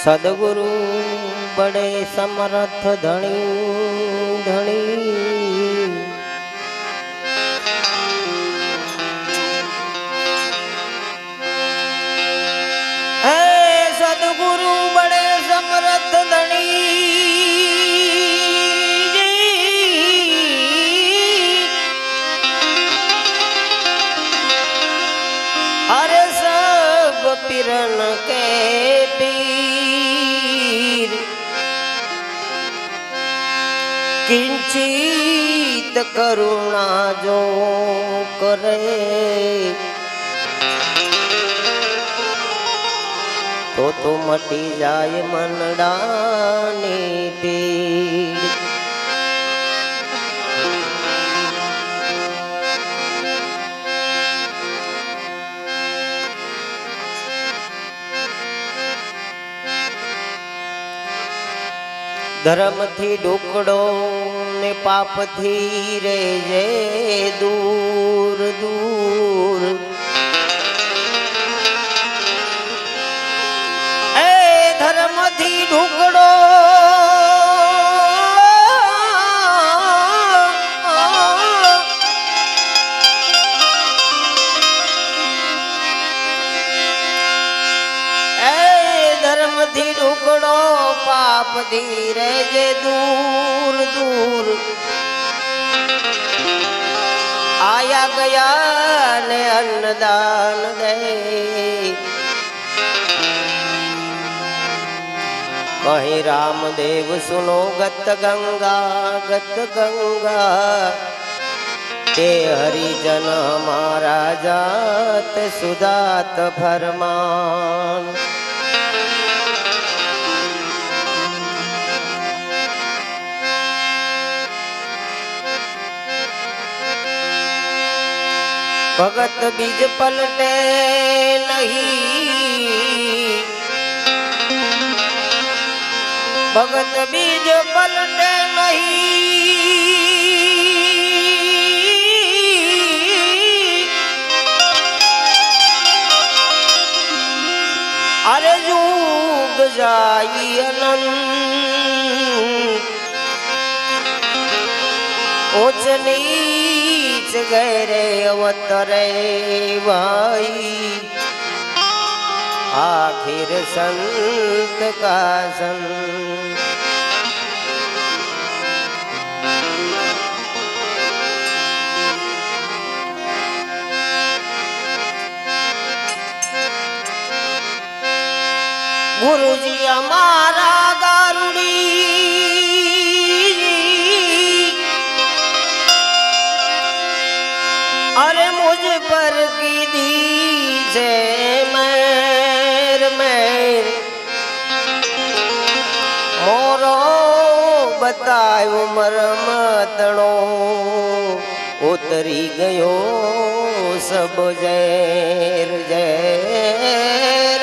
सदगुरु बड़े समर्थ धनी धनी। सदगुरु बड़े समर्थ धनी अरे सब पिरन के पीर किंचित करुणा जो करे तो मटी जाए मनडानी पीड़। धर्म थी ढुकड़ो ने पाप थी रे जे दूर दूर। धर्म थी ढुकड़ो धर्म थी ढुकड़ो पाप धीरे जे दूर दूर। आया गया ने अन्नदान दे कहीं रामदेव सुनो गत गंगा ते हरिजन हमारा जात सुदात फरमान। भगत बीज पलटे नहीं भगत बीज पलटे नहीं। अरे युग जाई अनंत ऊंच नीच गहरे अवतरे भाई। आखिर संत का संत गुरुजी हमारा गारुड़ी अरे मुझ पर की दीजे मैर मैर मोरो बतायो मरम तणो उतरी गयो सब जैर जैर।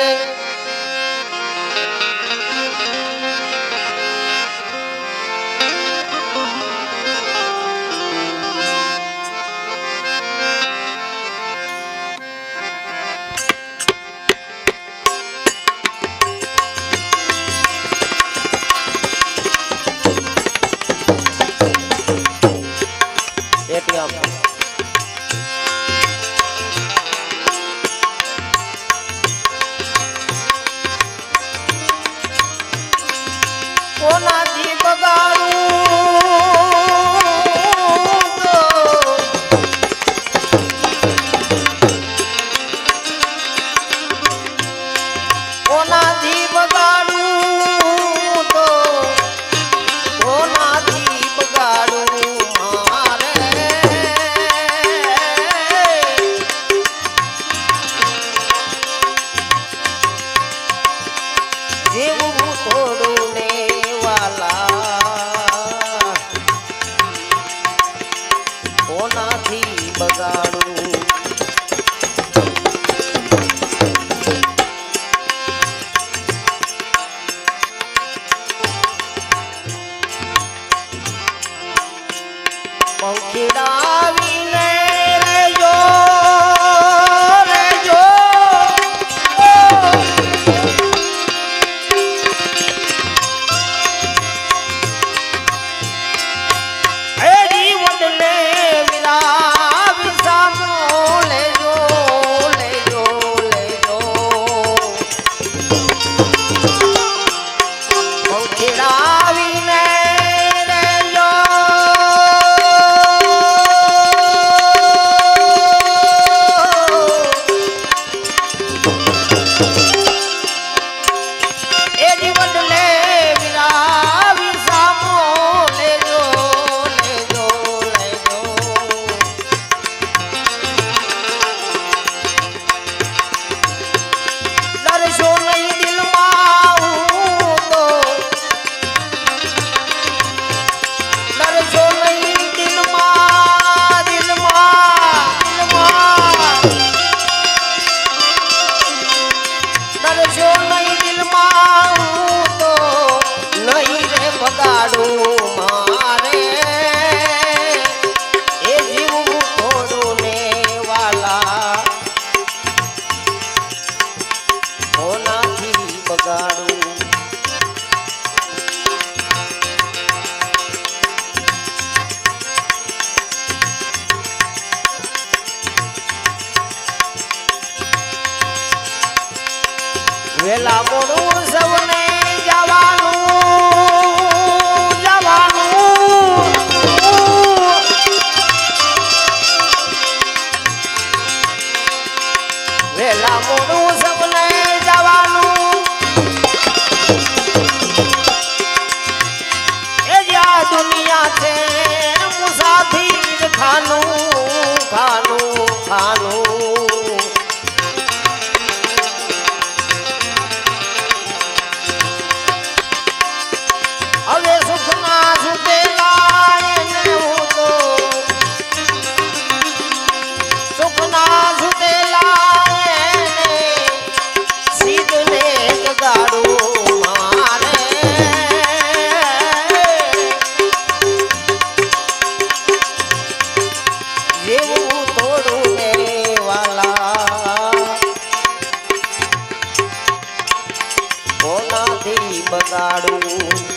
कोनाथी बगाड़ू।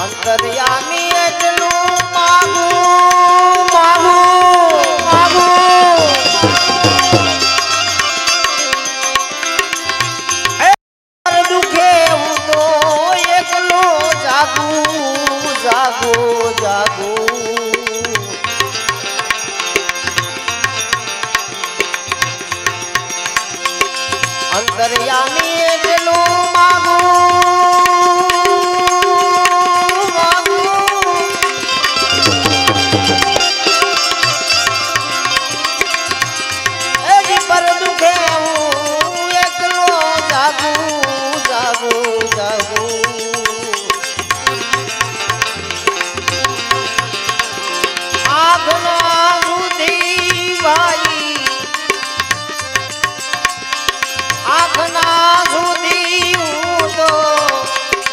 अंतर्यामी એટલું માગું માગું માગું હે દુખે હું તો એકલો જાગું જાગું જાગું અંતર્યામી એટલું માગું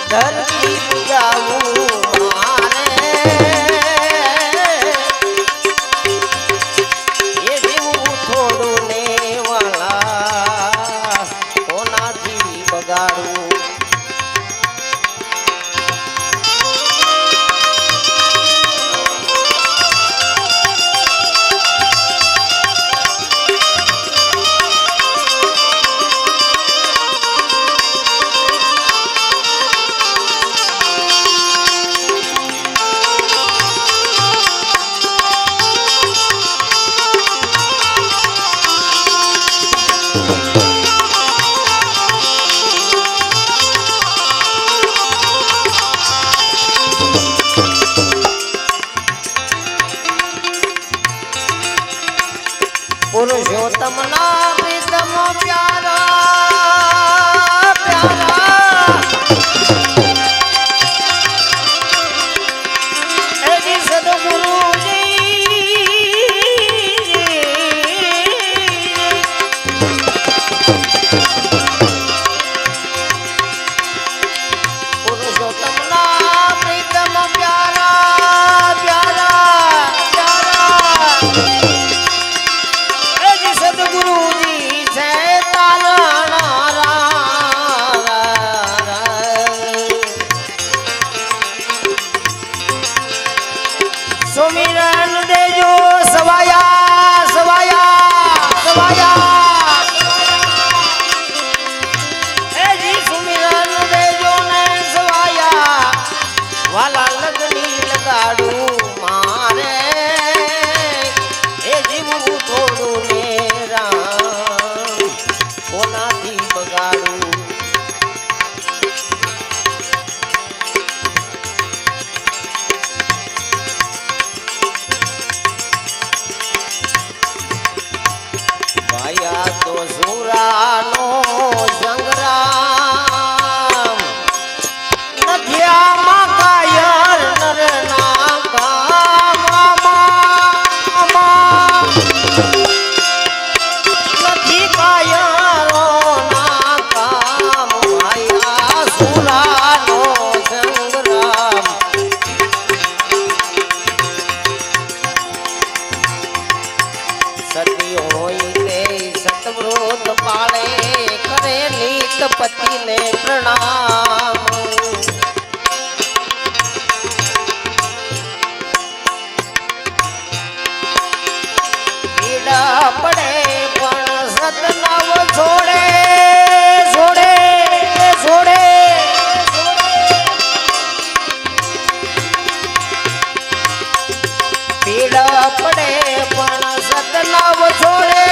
धरती जाऊं मारे ये जीव थोड़ू ने वाला कोनाथी बगाड़ू पुरुषोत्तम ना प्रीतम प्यारा प्यारा जी सदगुरु जी पुरुषोत्तम ना प्रीतम प्यारा प्यारा प्यारा सदगुरु जी से तारा सतव्रत पाले करे नीत पति ने प्रणाम। पीड़ा पड़े पण सतनाव छोड़े छोड़े छोड़े पीड़ा पड़े पण सतनाव छोड़े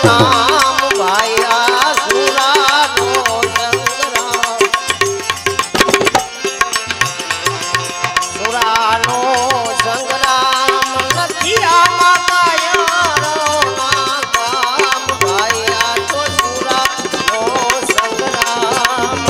नाम भाया सुरानो संग्राम सुरानो संग्राम नथिया माया ना काम भाया तो सुरानो संग्राम।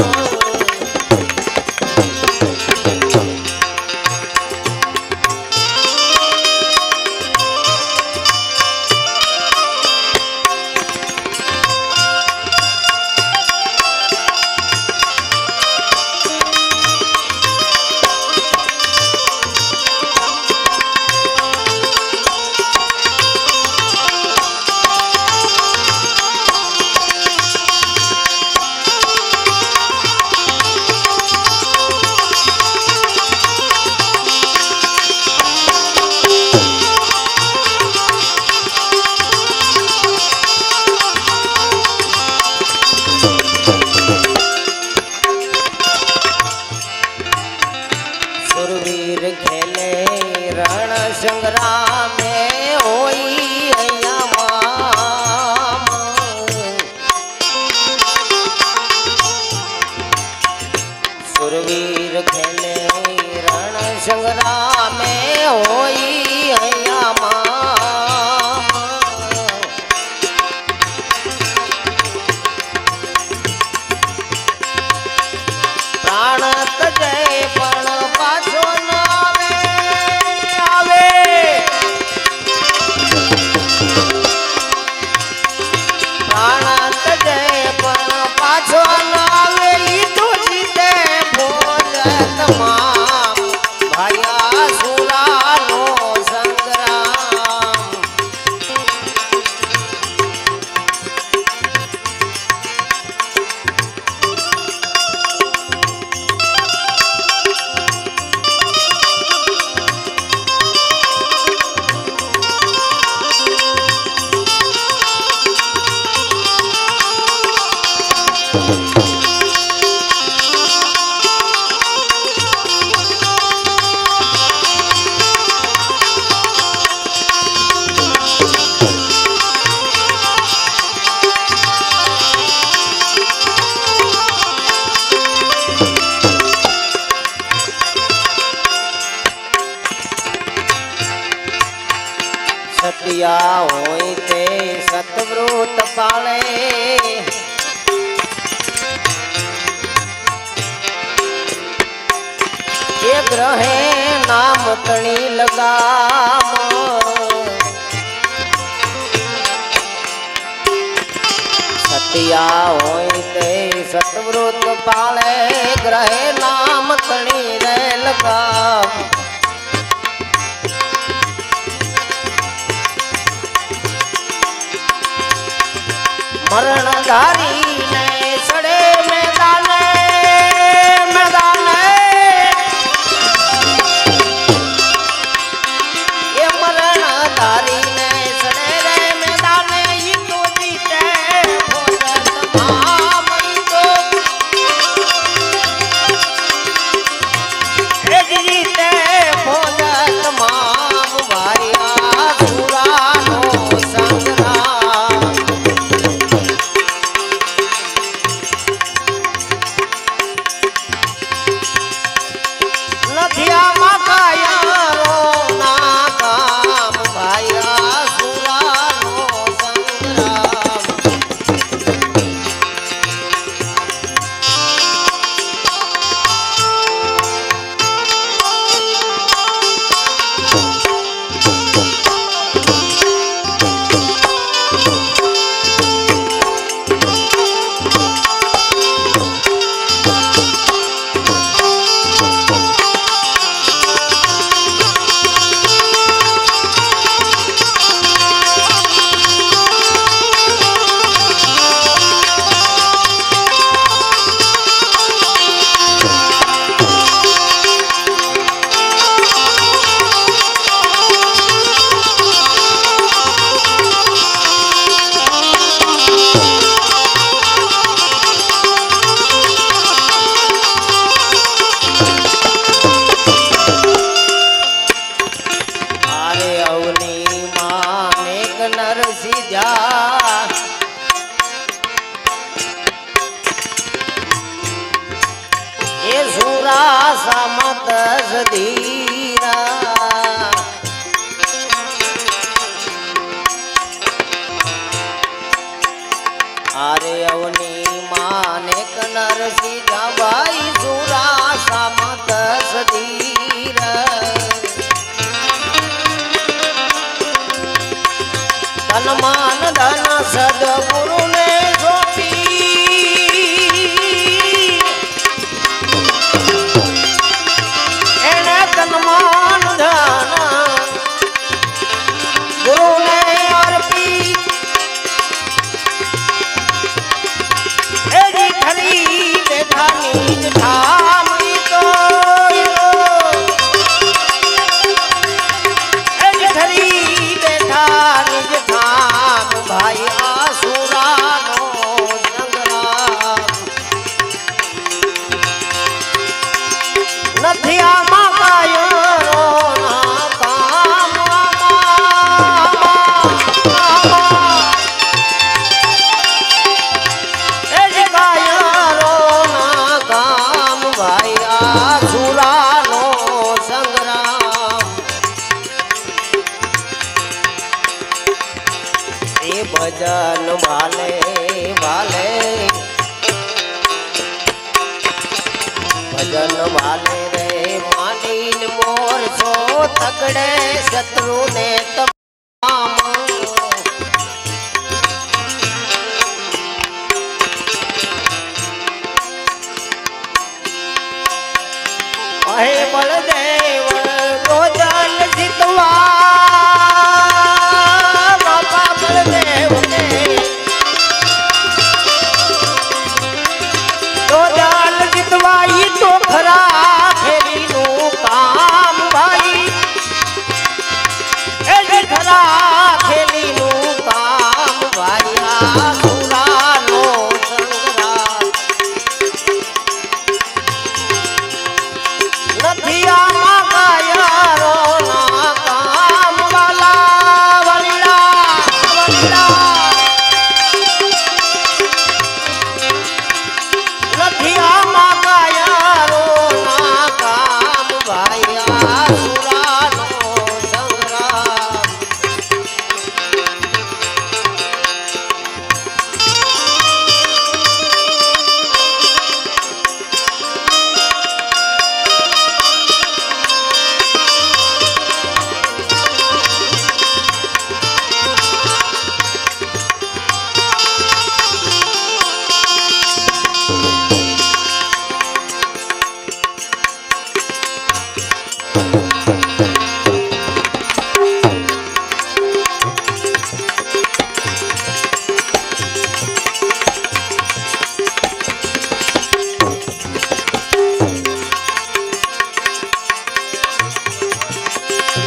सुरवीर खेले रण संग्राम में होई अया माम। सुरवीर खेले रण संग्राम में होई अया माम। प्राण तजय पण पाछो न आवे प्राण तजय पण पाछो न आवे लीधो जीते भोज तमाम भाया सुरानो संग्राम। सतिया होई ते सतव्रत पाले ये ग्रहे नाम तणी लगाम। सतिया होई ते सतव्रत पाले ग्रहे नाम तणी रे लगाम। मरणधारी ने सड़े मैदान मैदान ये मरणधारी ने सड़े रे मैदान ये तो जीते भोज तमाम। ये जीते भोज तमाम भाया सुरानो संग्राम। नर सीधा ये सूरा समत सधीरा अरे अवनी माने नर सीधा भाई सूरा समत सधीरा तन मान धन सदगुरु ने सौंपी एने तन मान धन गुरु ने अर्पी एजी खरी बैठा नीज ठाम तो एजी खरी बैठा निज ठाम भाई आसुरा नो संग्राम नथिया माकायो ना काम एजी कायो ना काम भाई आसुरा नो संग्राम ए भजन वाले वाले भजन वाले रे मानीन मोर सो तगड़े शत्रु ने तमाम अहे बलदेव गोजल जितवा बाबा बलदेव ने गोजल जितवाई तो खरा फेरी नु काम भाई ए खरा खेली नु काम भाई आसुरा नो संग्राम नथिया माकाया रोना काम वाला वलिला वलिला नथिया माकाया रोना काम भाई आसुरा नो संग्राम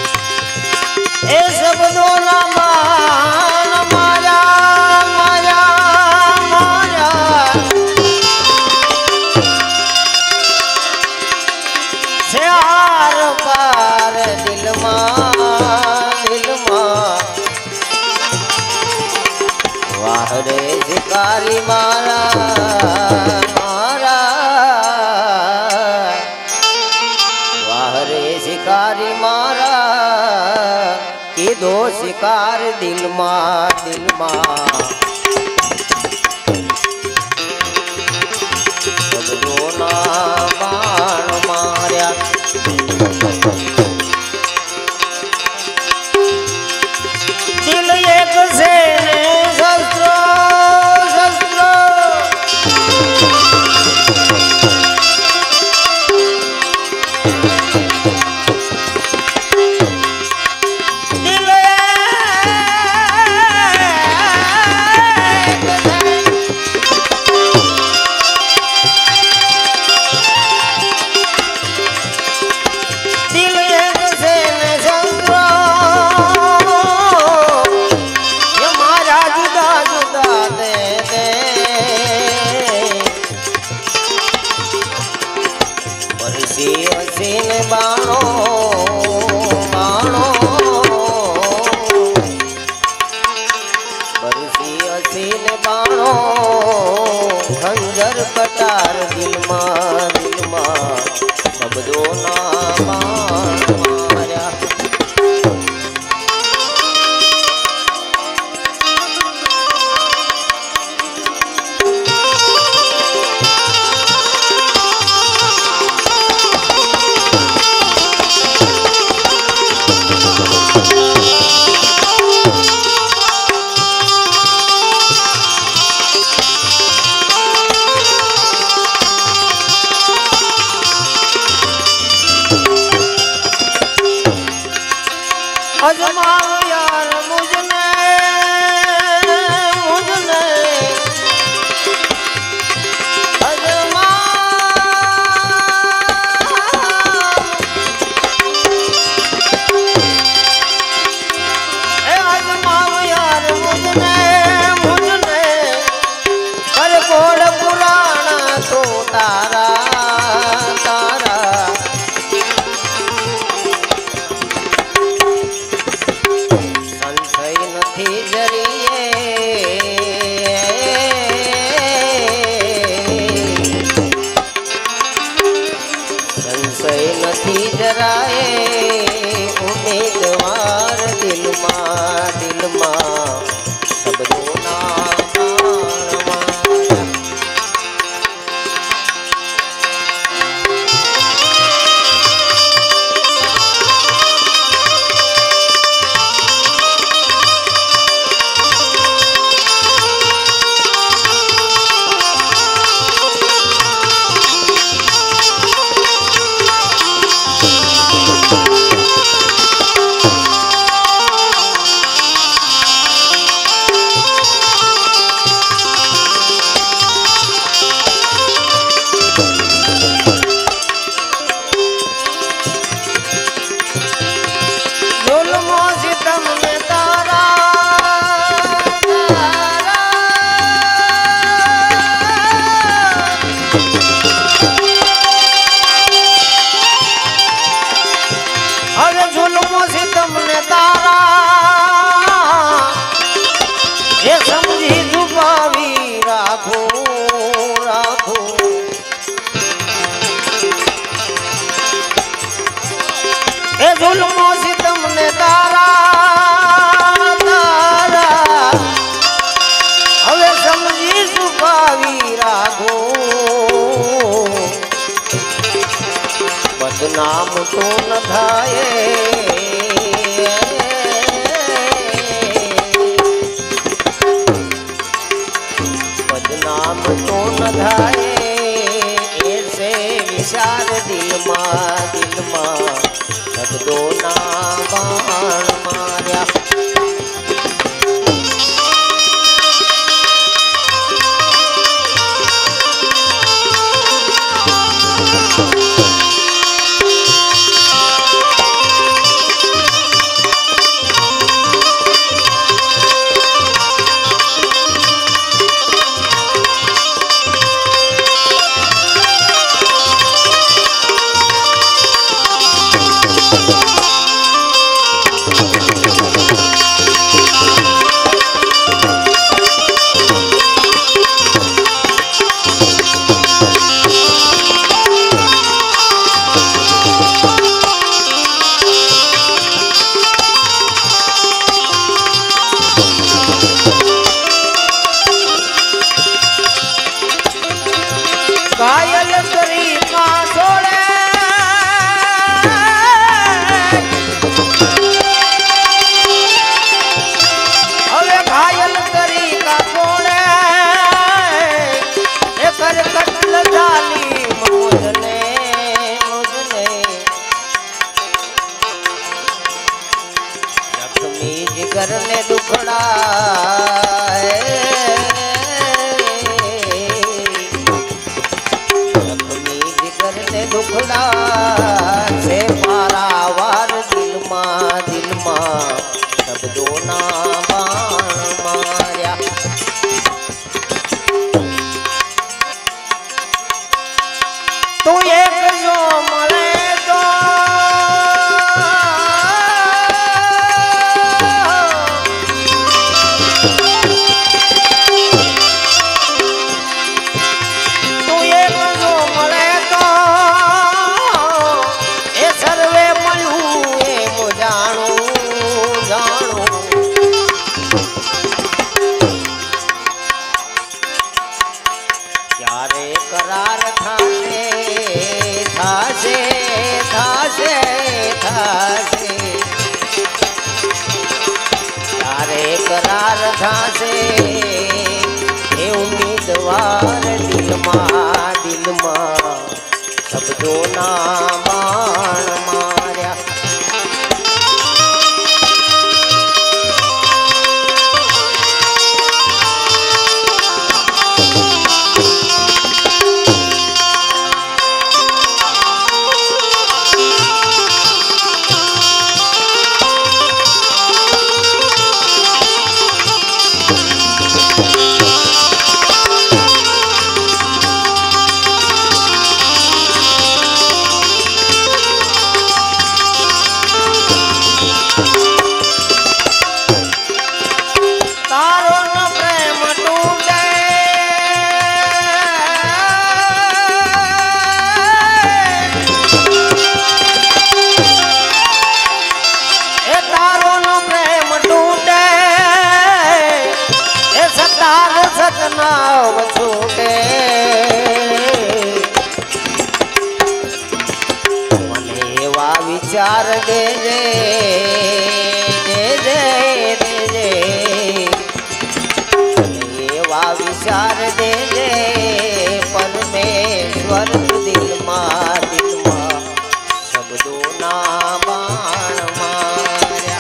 ए शब्दों ना मान माया माया माया श्यार पार दिल मा वाह रे शिकारी मारा मारा वाह रे शिकारी मारा ये दो शिकार दिल मां सब दो ना बाण मार्या दिल एक से शस्त्र शस्त्र दिल कर कटार दिल मां शब्दो ना मार्या। अजमाओ यार मुझने अजमाओ यार मुझने कर कोड पुराना तो तारा जराए उम्मीदवार दिल मां शब्दो ना मार्या। जुल्मों सितम ने तारा हवे समझी सुपावी राघो बदनाम तो न थाए बदनाम तो न थाए ऐसे विचार दिल मां शब्दो ना बाण मार्या। घायल करी का छोड़े अरे घायल करी का छोड़े कर कत्ल डाली मुझने जख्मी जिगर ने दुखड़ा दुखड़ा से पारावार दिल मां शब्दो ना बाण मार्या। तू एक जो मरे तो क्यारे करार थासे थासे थासे थासे क्यारे करार थासे हे उम्मीदवार दिल मां शब्दों ना बाण मार्या सतनाम छूटे मने एवा विचार दे जे एवा विचार दे जे परमेश्वर दिल मां शब्दों ना बाण मार्या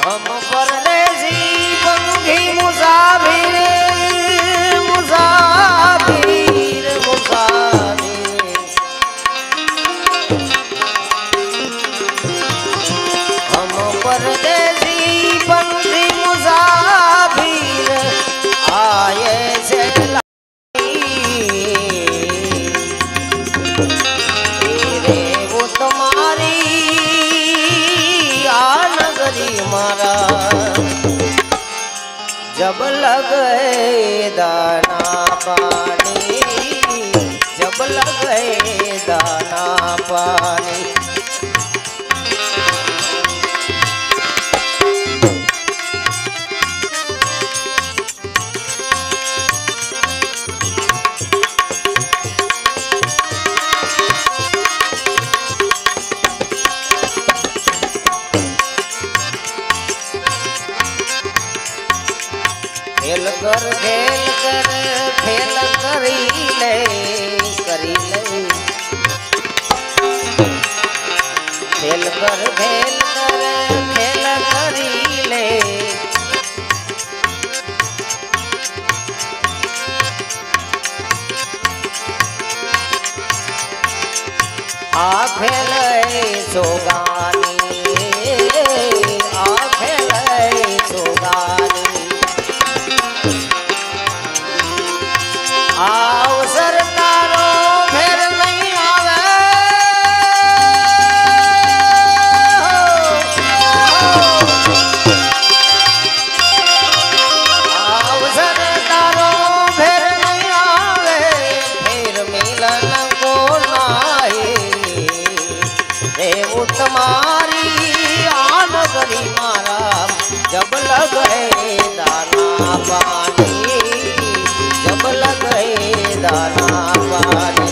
हम परदेसी बंगी मुसाफिर मुसाफिर मुसाफिर हम परदेसी बंगी मुसाफिर आए से तेरे वो तुम्हारी मारा जब लगे दाना पानी जब लगे दाना पानी खेल कर खेल करी ले खेल कर खेल करी ले आ खेल सोगानी आ खेल सोगानी अवसर तारो फिर नहीं आवे अवसर तारो फिर नहीं आवे फिर मिलन को नाहे रे वो तुम्हारी आन करी मारा जब लगे दाना पानी जब लगे दाना पानी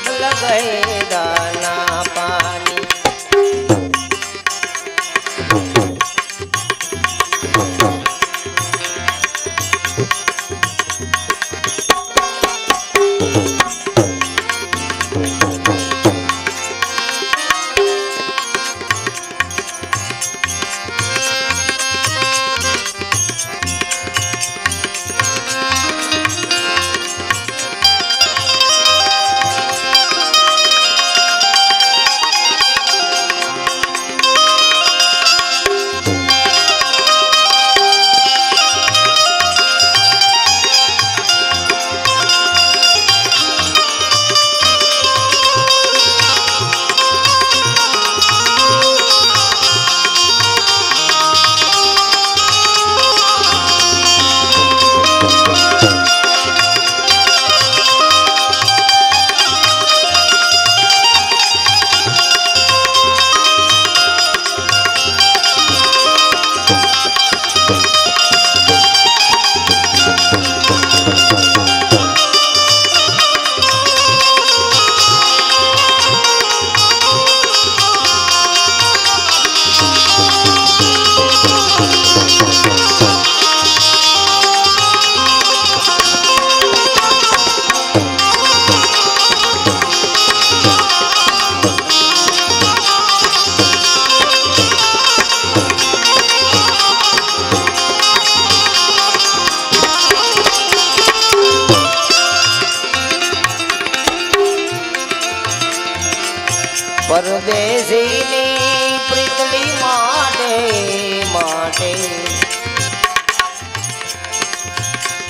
जब लगे दाना पानी। પરદેશીની પ્રીતળી માટે માટે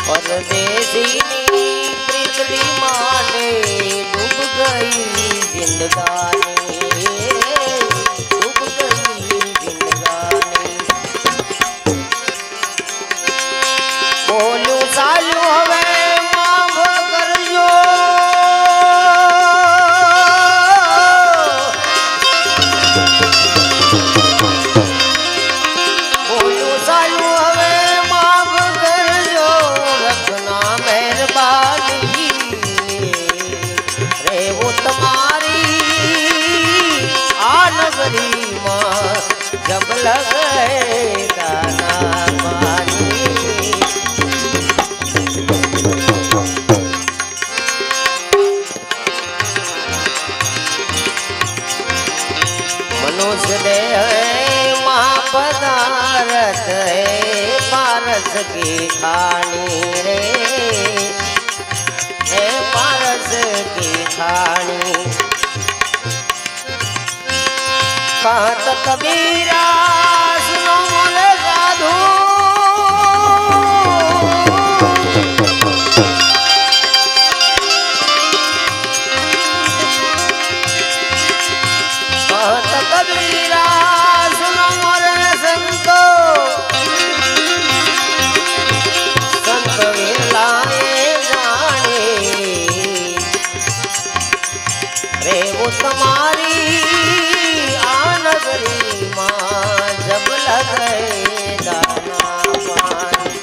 પરદેશીની પ્રીતળી માટે ડૂબ ગઈ જિંદગાની ડૂબ ગઈ જિંદગાની બોલું ચાલ્યું હવે માફ કરજો जब लगे दाना पानी मनुष्य देह महापदारथ है पारस की खानी रे है पारस की खानी कहत कबीरा सुनो मोरे साधु कहत कबीरा सुनो मोरे संतो संत विरलाए जाने रे वो तुम्हारी नगरी माँ जब लगे दाना पानी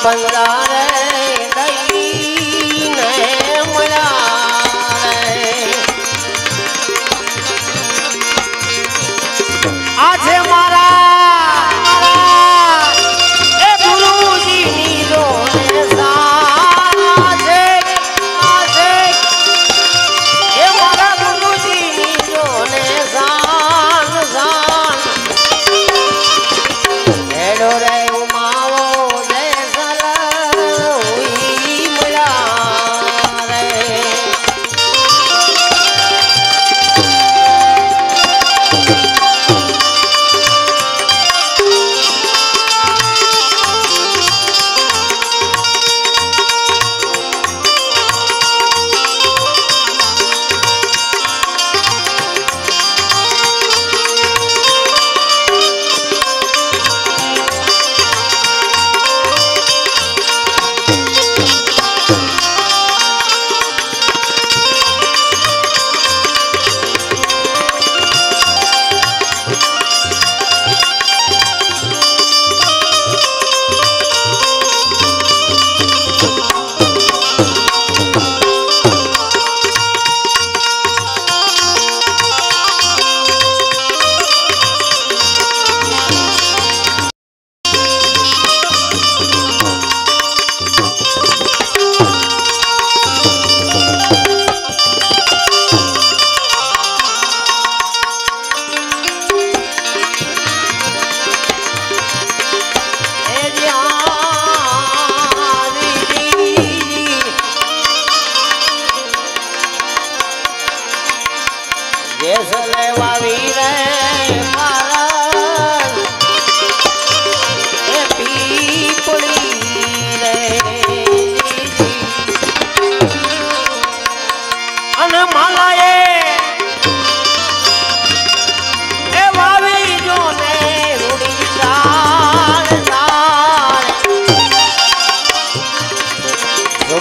બંગારે દઈને મળ્યા આજે મારા એ ગુરુજીની જોને સાજે આજે એ મારા ગુરુજીની જોને સાન સાન હેડો રે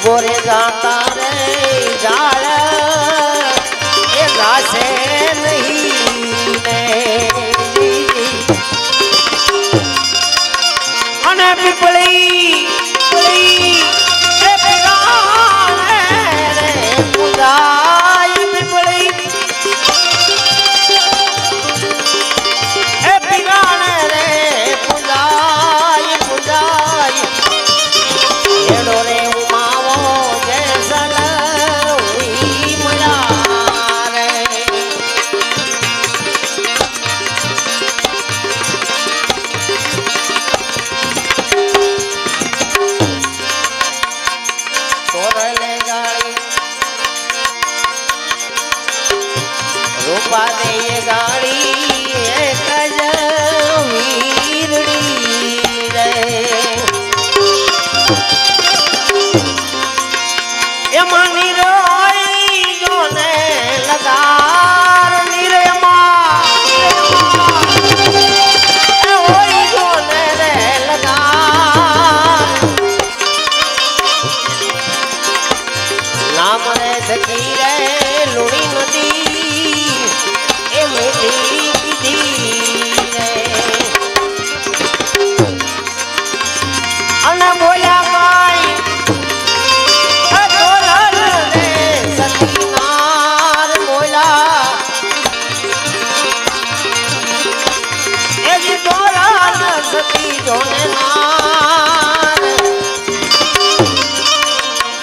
गोरे जाता रे जाल ये घासे नहीं अने पिपली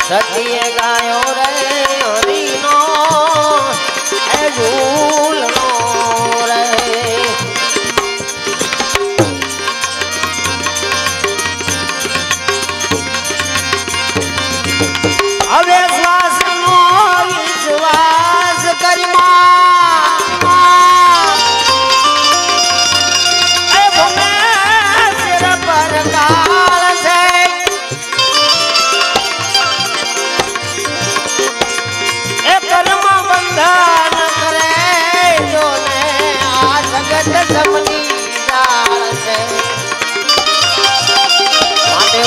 सखिए गायो रे हरिनो ए झूलनो रे अबे श्वास नो विश्वास करी ए भूमे सिर पर काल से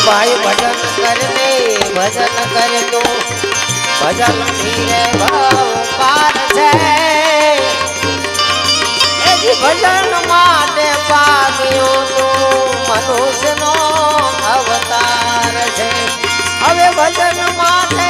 भाई भजन करने भजन कर तू भजन धीरे भाव पार से भजन माटे पाव्यो तू मनुष्य नो अवतार હવે ભજન માટે